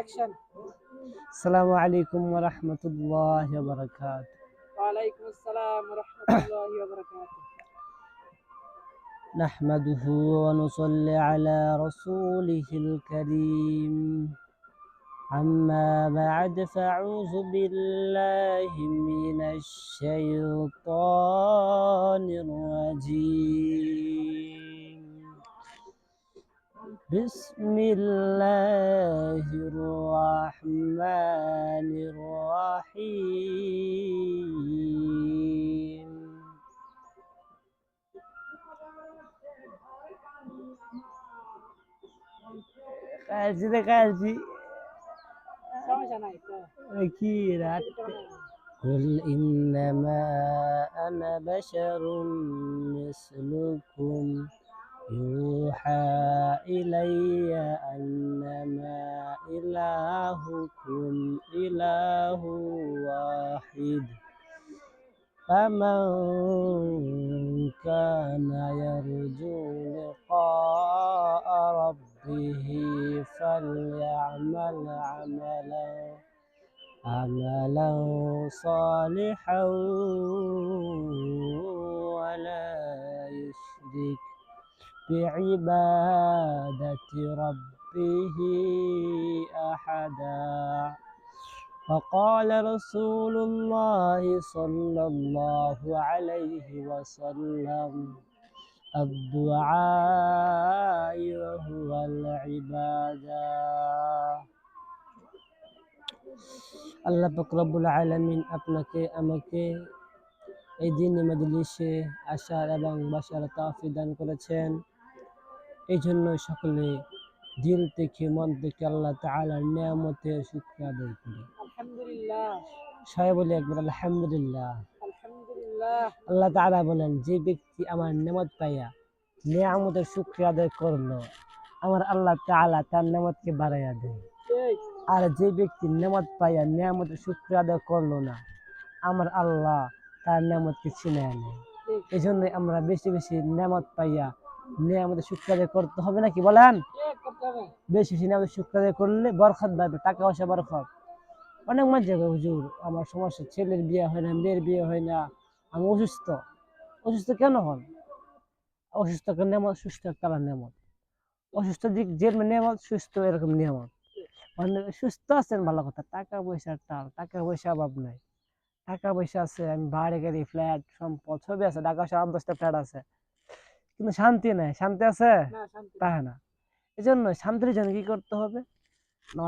Action. আসসালামু আলাইকুম ওয়া রাহমাতুল্লাহি ওয়া বারাকাতুহু। ওয়ালাইকুম আসসালাম ওয়া রাহমাতুল্লাহি ওয়া বারাকাতুহু। নাহমাদুহু ওয়া নুসাল্লি আলা রাসূলিহিল কারীম। আম্মা বা'দ ফাআউযু বিল্লাহি মিনাশ শাইতানির রাজীম। বিসমিল্লাহির রাহমানির রাহিম। কালজি সমস্যা নাই তো। কি রাত قل إنما أنا بشر مثلكم يوحى إلي أنما إلهكم إله واحد فمن كان يرجو لقاء ربه فليعمل عملا صالحا ولا يشرك بعبادة ربه أحدا. فقال رسول الله صلى الله عليه وسلم الدعاء وهو العبادة. আল্লাহ পাক রব্বুল আলামিন আপনাকে আমাকে এই দিনী মজলিসে আসার এবং বসার তৌফিক দান করেছেন। এই জন্য সকলে দিল থেকে মন থেকে আল্লাহ তাআলার নিয়ামতের শুকরিয়া আদায় করি। আলহামদুলিল্লাহ। সবাই বলি একবার আলহামদুলিল্লাহ। আলহামদুলিল্লাহ। আল্লাহ তাআলা বলেন, যে ব্যক্তি আমার নেয়ামত পাইয়া নিয়ামতের শুকরিয়া আদায় করলো, আমার আল্লাহ তাআলা তার নেয়ামতকে বাড়াইয়া দেয়। আর যে ব্যক্তি নেয়ামত পাইয়া নিয়ামতের শুকরিয়া আদায় করলো না, আমার আল্লাহ তার নেয়ামতকে ছিনিয়ে নেয়। এই জন্য আমরা বেশি বেশি নেয়ামত পাইয়া নিয়ামতের শুকরিয়া আদায় করতে হবে, নাকি বলেন? বেশি বেশি নিয়ামতের শুকরিয়া আদায় করলে বরকত বাড়বে, টাকা পয়সা বরকত। অনেক মানুষ যাবে, হুজুর আমার সমস্যা, ছেলের বিয়ে হয় না, মেয়ের বিয়ে হয় না, আমি অসুস্থ। অসুস্থ কেন হন? অসুস্থ নেয়ামত, সুস্থ তারা নেয়ামত। অসুস্থ দিক যে নেয়ামত, সুস্থ এরকম নিয়ামত। মানে সুস্থ আছেন ভালো কথা, টাকা পয়সার টাকা পয়সা অভাব নাই। টাকা পয়সা আছে, আমি বাড়ি গাড়ি ফ্ল্যাট সম্পদ সবই আছে, ঢাকা শহরে 8-10টা ফ্ল্যাট আছে, কিন্তু শান্তি নাই। শান্তি আছে? তাই না। এই জন্য শান্তির জন্য কি করতে হবে? নামাজ